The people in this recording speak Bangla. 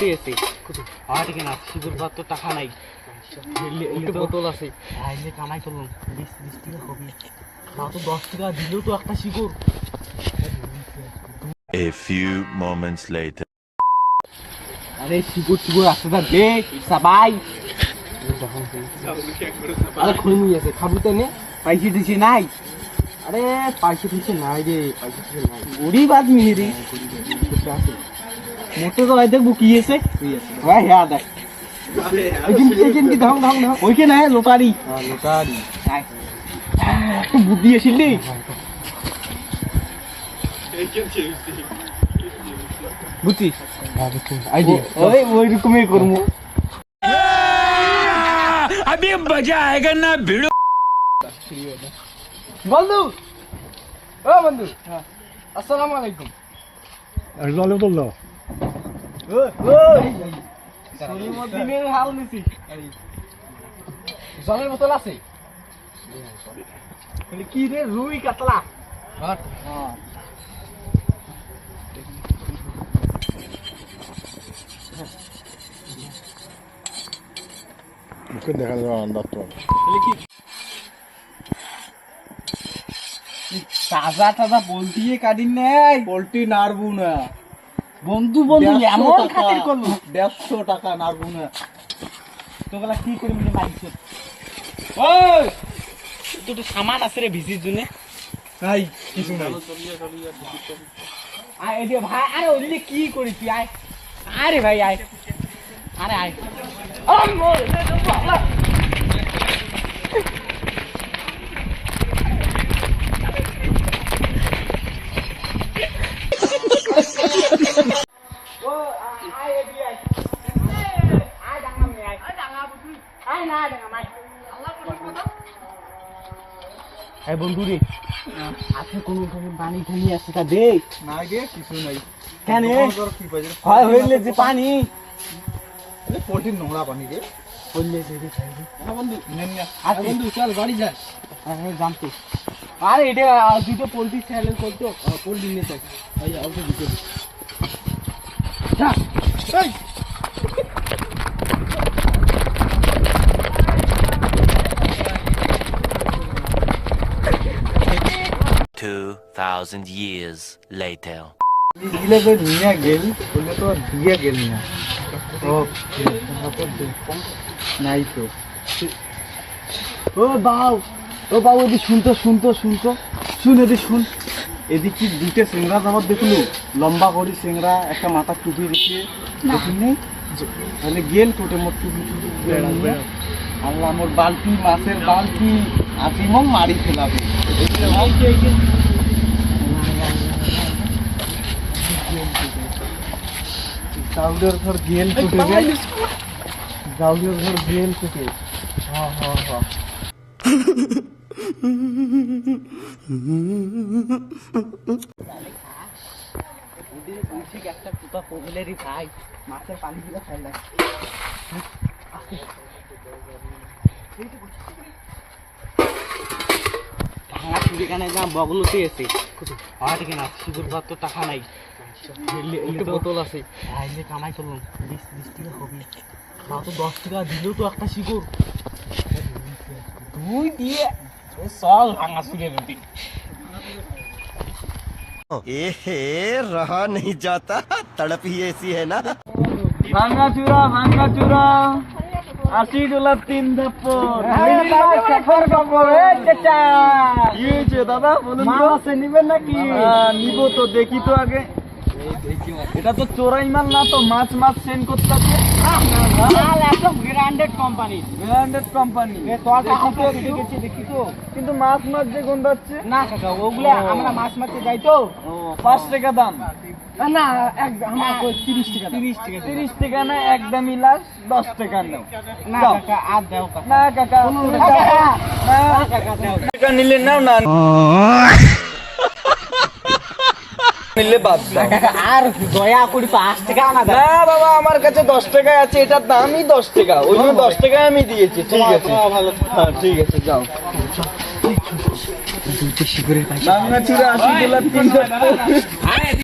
পেয়েছে আর ঠিক না শিবুর ভাত তো টাকা নাই একটু বোতল আছে আইলে কামাই চলুন 20 টাকা হবে তাও তো 10 টাকা দিলেও তো একটা শিবুর A few moments later. আরে শিবুর আসতে দা দে সবাই আরে খুনি আছে খাবু তো নে পয়সা দিছে নাই আরে পয়সা দিছে নাই রে পয়সা দিছে নাই গরিব আদমি রে আছে মোটে তো আইতে বুকিয়েছে ভাই হ্যাঁ দেখ এইখান কি ঢং ঢং ঢং ওইখানে লোকারি হ্যাঁ লোকারি একটু বুদ্ধি আসিলি বুঝছি আইডিয়া ওই রকমই করবো अभी मजा आएगा ना भिड़ो বন্ধু ও বন্ধু আসসালামু আলাইকুম দিনের হাল নিছি জলের বোতল আছে কি রে রুই কাতলা মুখে দেখা যাবে আন্দাজ তো তাজা তাজা পোল্ট্রি কাটি নেই পোল্ট্রি নাড়বো না বন্ধু বন্ধু এমন খাতির করলো 150 টাকা নাড়বো না তোগুলা কি করে মিলে মারিছে ওই তো সামান আছে রে ভিজির জন্য ভাই কিছু নাই আয় এদি ভাই আরে ওইলে কি করি তুই আয় আরে ভাই আয় আরে আয় বন্ধু রে আপনি কোন পানি ঠানি আছে তা দে না গে কিছু নাই কেন কি বাজে হয় হইলে যে পানি পোল্ট্রি নোংরা পানি রে হইলে যে বন্ধু নেন না আচ্ছা বন্ধু চল গাড়ি যা হ্যাঁ জানতে আরে এটা দুটো পোল্ট্রি চ্যানেল করতো পোল্ট্রি নিয়ে চাই ভাই আউটে দিতে যা এই 2,000 years later. দিলে তো নিয়ে গেল বলে তো দিয়ে গেল না ও নাই তো ও বাউ এদি শুনতো শুন এদি শুন এদিক কি দুটো সিংড়া যাবার দেখলো লম্বা করি সিংড়া একটা মাথা টুপি রেখে দেখিনি তাহলে গেল কোটে মোট টুপি আল্লাহ মোর বালতি মাছের বালতি আসিমং মারি ফেলাবে চাউলের ঘর গেল টুটে চাউলের ঘর গেল টুটে হ্যাঁ হ্যাঁ হ্যাঁ একটা কুতা পগলেরই খাই মাছের পানি গুলো খাই না ভাঙা চুরিখানে যা বগলতে এসে আর ঠিক না শিবুর ভাত তো টাকা নাই একটু বোতল আছে আইলে কামাই চলুন 20 টাকা হবে তাও তো 10 টাকা দিলেও তো একটা শিবুর দুই দিয়ে চল ভাঙা চুরে রুটি रहा नहीं जाता तड़प ही ऐसी है ना ভাঙা চূড়া 80 ডলার 3 ধাপ্পড় দাদা বলুন তো আছে নিবেন নাকি নিব তো দেখি তো আগে এটা তো চোরাই মাল না তো মাছ সেন্ড করতে আছে একদম ব্র্যান্ডেড কোম্পানি দেখি তো কিন্তু মাছ যে গন্ধ হচ্ছে না কাকা ওগুলা আমরা মাছ মারতে যাই তো 5 টাকা দাম না আমার 30 টাকা না একদমই লাস্ট 10 টাকা নাও না কাকা আর দাও কাকা না কাকা না কাকা দাও টাকা নিলে নাও না নিলে বাদ দাও আর দয়া করে 5 টাকা না দাও না বাবা আমার কাছে 10 টাকা আছে এটার দামই 10 টাকা ওই জন্য 10 টাকা আমি দিয়েছি ঠিক আছে ভালো হ্যাঁ ঠিক আছে যাও দুটো শিবিরের ভাঙা চূড়া 80 ডলার 3